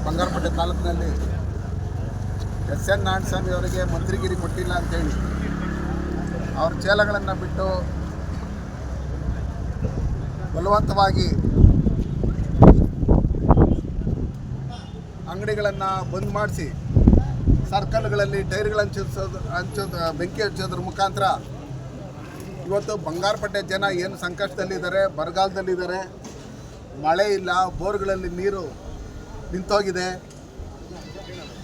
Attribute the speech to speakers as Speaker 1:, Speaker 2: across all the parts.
Speaker 1: ಬಂಗಾರಪೇಟೆ ತಾಲೂಕಿನಲ್ಲಿ ಎಸ್.ಎನ್. ನಾರಾಯಣಸ್ವಾಮಿ ಅವರಿಗೆ ಮಂತ್ರಿಗಿರಿ ಕೊಟ್ಟಿಲ್ಲ ಅಂತೇಳಿ ಅವ್ರ ಚೇಲಗಳನ್ನು ಬಿಟ್ಟು ಬಲವಂತವಾಗಿ ಅಂಗಡಿಗಳನ್ನು ಬಂದ್ ಮಾಡಿಸಿ ಸರ್ಕಲ್ಗಳಲ್ಲಿ ಟೈರ್ಗಳನ್ನು ಬೆಂಕಿ ಹಚ್ಚೋದ್ರ ಮುಖಾಂತರ ಇವತ್ತು ಬಂಗಾರಪೇಟೆ ಜನ ಏನು ಸಂಕಷ್ಟದಲ್ಲಿದ್ದಾರೆ, ಬರಗಾಲದಲ್ಲಿದ್ದಾರೆ, ಮಳೆ ಇಲ್ಲ, ಬೋರ್ಗಳಲ್ಲಿ ನೀರು ನಿಂತೋಗಿದೆ.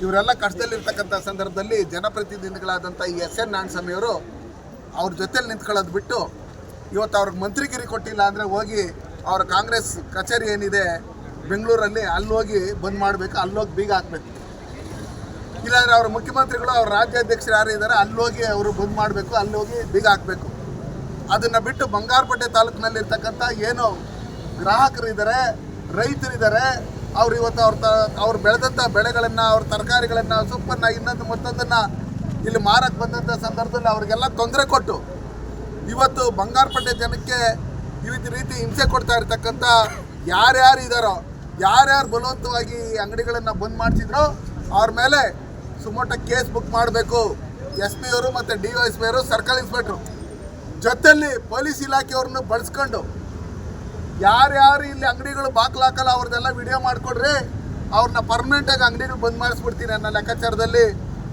Speaker 1: ಇವರೆಲ್ಲ ಕಷ್ಟದಲ್ಲಿರ್ತಕ್ಕಂಥ ಸಂದರ್ಭದಲ್ಲಿ ಜನಪ್ರತಿನಿಧಿಗಳಾದಂಥ ಈ ಎಸ್.ಎನ್. ನಾರಾಯಣಸ್ವಾಮಿ ಅವರು ಅವ್ರ ಜೊತೆಲಿ ನಿಂತ್ಕೊಳ್ಳೋದು ಬಿಟ್ಟು ಇವತ್ತು ಅವ್ರಿಗೆ ಮಂತ್ರಿಗಿರಿ ಕೊಟ್ಟಿಲ್ಲ ಅಂದರೆ ಹೋಗಿ ಅವರ ಕಾಂಗ್ರೆಸ್ ಕಚೇರಿ ಏನಿದೆ ಬೆಂಗಳೂರಲ್ಲಿ ಅಲ್ಲಿ ಹೋಗಿ ಬಂದ್ ಮಾಡಬೇಕು, ಅಲ್ಲೋಗಿ ಬೀಗ ಹಾಕಬೇಕು. ಇಲ್ಲಾಂದರೆ ಅವ್ರ ಮುಖ್ಯಮಂತ್ರಿಗಳು ಅವ್ರ ರಾಜ್ಯಾಧ್ಯಕ್ಷರು ಯಾರು ಇದ್ದಾರೆ ಅಲ್ಲಿ ಅವರು ಬಂದ್ ಮಾಡಬೇಕು, ಅಲ್ಲಿ ಹೋಗಿ ಬೀಗ ಹಾಕಬೇಕು. ಅದನ್ನು ಬಿಟ್ಟು ಬಂಗಾರಪೇಟೆ ತಾಲೂಕಿನಲ್ಲಿರ್ತಕ್ಕಂಥ ಏನು ಗ್ರಾಹಕರಿದ್ದಾರೆ, ರೈತರಿದ್ದಾರೆ, ಅವ್ರು ಇವತ್ತು ಅವ್ರು ಬೆಳೆದಂಥ ಬೆಳೆಗಳನ್ನು, ಅವ್ರ ತರಕಾರಿಗಳನ್ನು, ಸೊಪ್ಪನ್ನು, ಇನ್ನೊಂದು ಮತ್ತೊಂದನ್ನು ಇಲ್ಲಿ ಮಾರಕ್ಕೆ ಬಂದಂಥ ಸಂದರ್ಭದಲ್ಲಿ ಅವ್ರಿಗೆಲ್ಲ ತೊಂದರೆ ಕೊಟ್ಟು ಇವತ್ತು ಬಂಗಾರಪೇಟೆ ಜನಕ್ಕೆ ಈ ರೀತಿ ಹಿಂಸೆ ಕೊಡ್ತಾ ಇರ್ತಕ್ಕಂಥ ಯಾರ್ಯಾರು ಇದ್ದಾರೋ, ಯಾರ್ಯಾರು ಬಲವಂತವಾಗಿ ಅಂಗಡಿಗಳನ್ನು ಬಂದ್ ಮಾಡಿಸಿದ್ರೋ ಅವ್ರ ಮೇಲೆ ಸುಮೋಟ ಕೇಸ್ ಬುಕ್ ಮಾಡಬೇಕು. SP ಅವರು ಮತ್ತು DYSP ಅವರು, ಸರ್ಕಲ್ ಇನ್ಸ್ಪೆಕ್ಟ್ರು ಜೊತೆಯಲ್ಲಿ ಪೊಲೀಸ್ ಇಲಾಖೆಯವ್ರನ್ನ ಬಳಸ್ಕೊಂಡು ಯಾರ್ಯಾರು ಇಲ್ಲಿ ಅಂಗಡಿಗಳು ಬಾಕ್ಲಾಕಲ್ಲ ಅವ್ರದ್ದೆಲ್ಲ ವಿಡಿಯೋ ಮಾಡಿಕೊಡ್ರಿ, ಅವ್ರನ್ನ ಪರ್ಮನೆಂಟಾಗಿ ಅಂಗಡಿಗಳು ಬಂದ್ ಮಾಡಿಸ್ಬಿಡ್ತೀನಿ ಅನ್ನೋ ಲೆಕ್ಕಾಚಾರದಲ್ಲಿ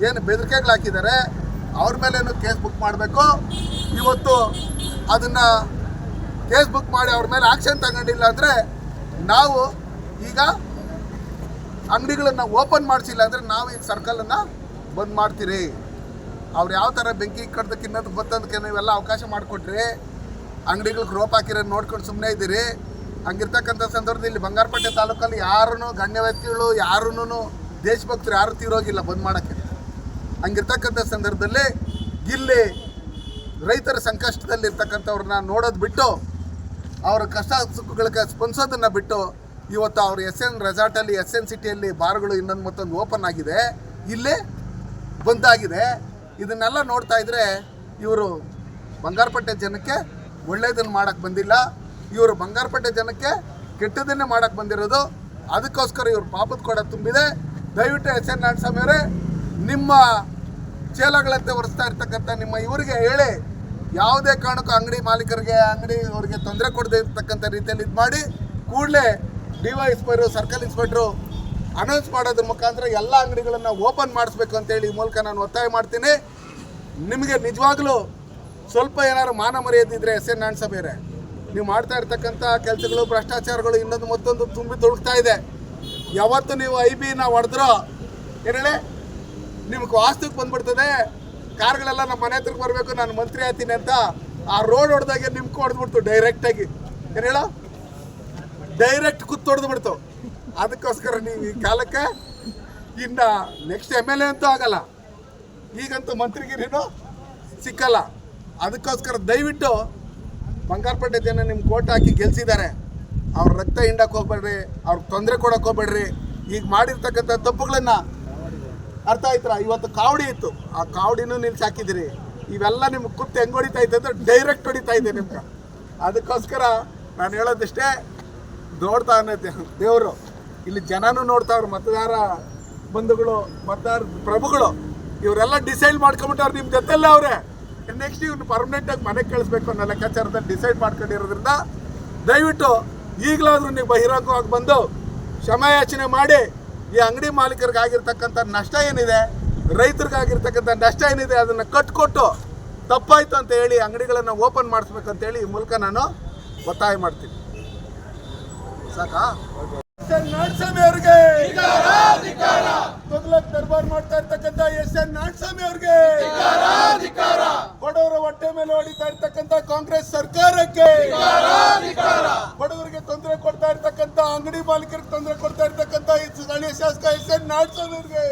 Speaker 1: ಏನು ಬೆದರಿಕೆಗಳು ಹಾಕಿದ್ದಾರೆ ಅವ್ರ ಮೇಲೇನು ಕೇಸ್ ಬುಕ್ ಮಾಡಬೇಕು. ಇವತ್ತು ಅದನ್ನು ಕೇಸ್ ಬುಕ್ ಮಾಡಿ ಅವ್ರ ಮೇಲೆ ಆಕ್ಷನ್ ತಗೊಂಡಿಲ್ಲ ಅಂದರೆ ನಾವು ಈಗ ಅಂಗಡಿಗಳನ್ನು ಓಪನ್ ಮಾಡಿಸಿಲ್ಲ ಅಂದರೆ ನಾವು ಈಗ ಸರ್ಕಲನ್ನು ಬಂದ್ ಮಾಡ್ತೀರಿ. ಅವ್ರು ಯಾವ ಥರ ಬೆಂಕಿ ಕಡ್ದಕ್ಕೆ ಇನ್ನೊಂದು ಬತ್ತಂದಕ್ಕೆ ನೀವೆಲ್ಲ ಅವಕಾಶ ಮಾಡಿಕೊಟ್ರಿ, ಅಂಗಡಿಗಳಿಗೆ ರೋಪ್ ಹಾಕಿರೋದು ನೋಡ್ಕೊಂಡು ಸುಮ್ಮನೆ ಇದ್ದೀರಿ. ಹಂಗಿರ್ತಕ್ಕಂಥ ಸಂದರ್ಭದಲ್ಲಿ ಇಲ್ಲಿ ಬಂಗಾರಪೇಟೆ ತಾಲೂಕಲ್ಲಿ ಯಾರೂ ಗಣ್ಯ ವ್ಯಕ್ತಿಗಳು, ಯಾರೂ ದೇಶಭಕ್ತರು ಯಾರೂ ತೀರೋಗಿಲ್ಲ ಬಂದ್ ಮಾಡೋಕ್ಕೆ. ಹಂಗಿರ್ತಕ್ಕಂಥ ಸಂದರ್ಭದಲ್ಲಿ ಇಲ್ಲಿ ರೈತರ ಸಂಕಷ್ಟದಲ್ಲಿರ್ತಕ್ಕಂಥವ್ರನ್ನ ನೋಡೋದು ಬಿಟ್ಟು, ಅವರ ಕಷ್ಟ ಸುಖಗಳಿಗೆ ಸ್ಪಂದಿಸೋದನ್ನು ಬಿಟ್ಟು ಇವತ್ತು ಅವ್ರ SN ರೆಸಾರ್ಟಲ್ಲಿ, SN ಸಿಟಿಯಲ್ಲಿ ಬಾರ್ಗಳು ಇನ್ನೊಂದು ಮತ್ತೊಂದು ಓಪನ್ ಆಗಿದೆ, ಇಲ್ಲೇ ಬಂದಾಗಿದೆ. ಇದನ್ನೆಲ್ಲ ನೋಡ್ತಾ ಇದ್ದರೆ ಇವರು ಬಂಗಾರಪೇಟೆ ಜನಕ್ಕೆ ಒಳ್ಳೆಯದನ್ನು ಮಾಡೋಕ್ಕೆ ಬಂದಿಲ್ಲ, ಇವರು ಬಂಗಾರಪೇಟೆ ಜನಕ್ಕೆ ಕೆಟ್ಟದನ್ನೇ ಮಾಡೋಕ್ಕೆ ಬಂದಿರೋದು. ಅದಕ್ಕೋಸ್ಕರ ಇವ್ರು ಪಾಪದ ಕೊಡ ತುಂಬಿದೆ. ದಯವಿಟ್ಟು ಎಸ್.ಎನ್. ನಾರಾಯಣಸ್ವಾಮಿ ಅವರೇ, ನಿಮ್ಮ ಚೇಲಗಳಂತೆ ಒರೆಸ್ತಾ ಇರ್ತಕ್ಕಂಥ ನಿಮ್ಮ ಇವರಿಗೆ ಹೇಳಿ, ಯಾವುದೇ ಕಾರಣಕ್ಕೂ ಅಂಗಡಿ ಮಾಲೀಕರಿಗೆ, ಅವರಿಗೆ ತೊಂದರೆ ಕೊಡದೇ ಇರ್ತಕ್ಕಂಥ ರೀತಿಯಲ್ಲಿ ಇದು ಮಾಡಿ ಕೂಡಲೇ DYSP ಅವರು, ಸರ್ಕಲ್ ಇನ್ಸ್ಪೆಕ್ಟ್ರು ಅನೌನ್ಸ್ ಮಾಡೋದ್ರ ಮುಖಾಂತರ ಎಲ್ಲ ಅಂಗಡಿಗಳನ್ನು ಓಪನ್ ಮಾಡಿಸ್ಬೇಕು ಅಂತೇಳಿ ಈ ಮೂಲಕ ನಾನು ಒತ್ತಾಯ ಮಾಡ್ತೀನಿ. ನಿಮಗೆ ನಿಜವಾಗ್ಲೂ ಸ್ವಲ್ಪ ಏನಾದ್ರು ಮಾನ ಮರ್ಯಾದಿದ್ರೆ ಎಸ್.ಎನ್. ನಾರಾಯಣಸ್ವಾಮಿ ಅವರೇ, ನೀವು ಮಾಡ್ತಾ ಇರ್ತಕ್ಕಂಥ ಕೆಲಸಗಳು, ಭ್ರಷ್ಟಾಚಾರಗಳು ಇನ್ನೊಂದು ಮತ್ತೊಂದು ತುಂಬಿ ತುಳುಕ್ತಾ ಇದೆ. ಯಾವತ್ತು ನೀವು IBನ ಹೊಡೆದ್ರೋ ಏನೇಳೆ ನಿಮ್ಗೆ ವಾಸ್ತುಕ್ಕೆ ಬಂದ್ಬಿಡ್ತದೆ, ಕಾರ್ಗಳೆಲ್ಲ ನಮ್ಮ ಮನೆ ಹತ್ರಕ್ಕೆ ಬರಬೇಕು, ನಾನು ಮಂತ್ರಿ ಆಗ್ತೀನಿ ಅಂತ ಆ ರೋಡ್ ಹೊಡೆದಾಗೆ ನಿಮ್ಗೆ ಹೊಡೆದ್ಬಿಡ್ತು ಡೈರೆಕ್ಟಾಗಿ. ಏನು ಹೇಳೋ, ಡೈರೆಕ್ಟ್ ಕುತ್ತು ಹೊಡೆದ್ಬಿಡ್ತು. ಅದಕ್ಕೋಸ್ಕರ ನೀವು ಈ ಕಾಲಕ್ಕೆ ಇನ್ನು ನೆಕ್ಸ್ಟ್ MLA ಅಂತೂ ಆಗಲ್ಲ, ಈಗಂತೂ ಮಂತ್ರಿಗಿರಿನೂ ಸಿಕ್ಕಲ್ಲ. ಅದಕ್ಕೋಸ್ಕರ ದಯವಿಟ್ಟು ಬಂಗಾರಪೇಟೆ ಜನ ನಿಮ್ಮ ಕೋಟ್ ಹಾಕಿ ಗೆಲ್ಸಿದ್ದಾರೆ, ಅವ್ರ ರಕ್ತ ಹಿಂಡಕ್ಕೆ ಹೋಗ್ಬೇಡ್ರಿ, ಅವ್ರಿಗೆ ತೊಂದರೆ ಕೊಡೋಕೆ ಹೋಗ್ಬೇಡ್ರಿ. ಈಗ ಮಾಡಿರ್ತಕ್ಕಂಥ ತಪ್ಪುಗಳನ್ನು ಅರ್ಥ ಆಯ್ತರ. ಇವತ್ತು ಕಾವಡಿ ಇತ್ತು, ಆ ಕಾವಡಿನೂ ನಿಲ್ಸಿ ಹಾಕಿದಿರಿ. ಇವೆಲ್ಲ ನಿಮ್ಗೆ ಕುತ್ತು ಹೆಂಗೆ ಹೊಡಿತಾ ಇತ್ತು ಅಂದರೆ ಡೈರೆಕ್ಟ್ ಹೊಡಿತಾ ಇದೆ ನಿಮ್ಗೆ. ಅದಕ್ಕೋಸ್ಕರ ನಾನು ಹೇಳೋದಿಷ್ಟೇ, ನೋಡ್ತಾ ಅನ್ನೋದು ದೇವರು, ಇಲ್ಲಿ ಜನನೂ ನೋಡ್ತಾವ್ರು, ಮತದಾರ ಬಂಧುಗಳು, ಮತದಾರ ಪ್ರಭುಗಳು, ಇವರೆಲ್ಲ ಡಿಸೈಡ್ ಮಾಡ್ಕೊಂಬಿಟ್ಟವ್ರು ನಿಮ್ಮ ಜೊತೆಲ್ಲ ಅವರೇ. ನೆಕ್ಸ್ಟ್ ಇವ್ನು ಪರ್ಮನೆಂಟಾಗಿ ಮನೆಗೆ ಕಳಿಸ್ಬೇಕು ಅನ್ನೋ ಲೆಕ್ಕಾಚಾರದಲ್ಲಿ ಡಿಸೈಡ್ ಮಾಡ್ಕೊಂಡಿರೋದ್ರಿಂದ ದಯವಿಟ್ಟು ಈಗಲಾದರೂ ನೀವು ಬಹಿರಂಗವಾಗಿ ಬಂದು ಕ್ಷಮಾಯಾಚನೆ ಮಾಡಿ ಈ ಅಂಗಡಿ ಮಾಲೀಕರಿಗಾಗಿರ್ತಕ್ಕಂಥ ನಷ್ಟ ಏನಿದೆ, ರೈತರಿಗಾಗಿರ್ತಕ್ಕಂಥ ನಷ್ಟ ಏನಿದೆ ಅದನ್ನು ಕಟ್ಕೊಟ್ಟು ತಪ್ಪಾಯಿತು ಅಂತ ಹೇಳಿ ಅಂಗಡಿಗಳನ್ನು ಓಪನ್ ಮಾಡಿಸ್ಬೇಕಂತೇಳಿ ಈ ಮೂಲಕ ನಾನು ಒತ್ತಾಯ ಮಾಡ್ತೀನಿ. ಸಾಕಾ? ನಾರಾಯಣಸ್ವಾಮಿ ಅವ್ರಿಗೆ ತೊಗಲಕ್ ದರ್ಬಾರ್ ಮಾಡ್ತಾ ಇರ್ತಕ್ಕಂಥ ಎಸ್.ಎನ್. ನಾರಾಯಣಸ್ವಾಮಿ ಅವ್ರಿಗೆ, ಬಡವರ ಹೊಟ್ಟೆ ಮೇಲೆ ಹೊಡಿತಾ ಇರ್ತಕ್ಕಂಥ ಕಾಂಗ್ರೆಸ್ ಸರ್ಕಾರಕ್ಕೆ, ಬಡವರಿಗೆ ತೊಂದರೆ ಕೊಡ್ತಾ ಇರ್ತಕ್ಕಂಥ, ಅಂಗಡಿ ಮಾಲೀಕರಿಗೆ ತೊಂದರೆ ಕೊಡ್ತಾ ಇರ್ತಕ್ಕಂಥ ಸ್ಥಳೀಯ ಶಾಸಕ ಎಸ್.ಎನ್. ನಾರಾಯಣಸ್ವಾಮಿ ಅವ್ರಿಗೆ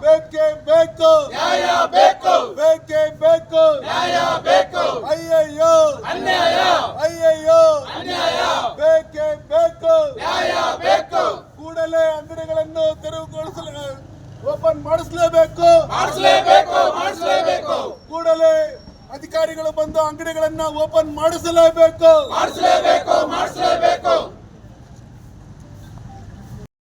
Speaker 1: ಬೇಕೇ ಬೇಕು, ಬೇಕೇ ಬೇಕು, ಅಯ್ಯಯ್ಯೋ ಅಯ್ಯಯ್ಯೋ, ಬೇಕೇ ಬೇಕು, ಕೂಡಲೇ ಅಂಗಡಿಗಳನ್ನು ತೆರವುಗೊಳಿಸಲು ಓಪನ್ ಮಾಡಿಸಲೇಬೇಕು. ಕೂಡಲೇ ಅಧಿಕಾರಿಗಳು ಬಂದು ಅಂಗಡಿಗಳನ್ನ ಓಪನ್ ಮಾಡಿಸಲೇಬೇಕು.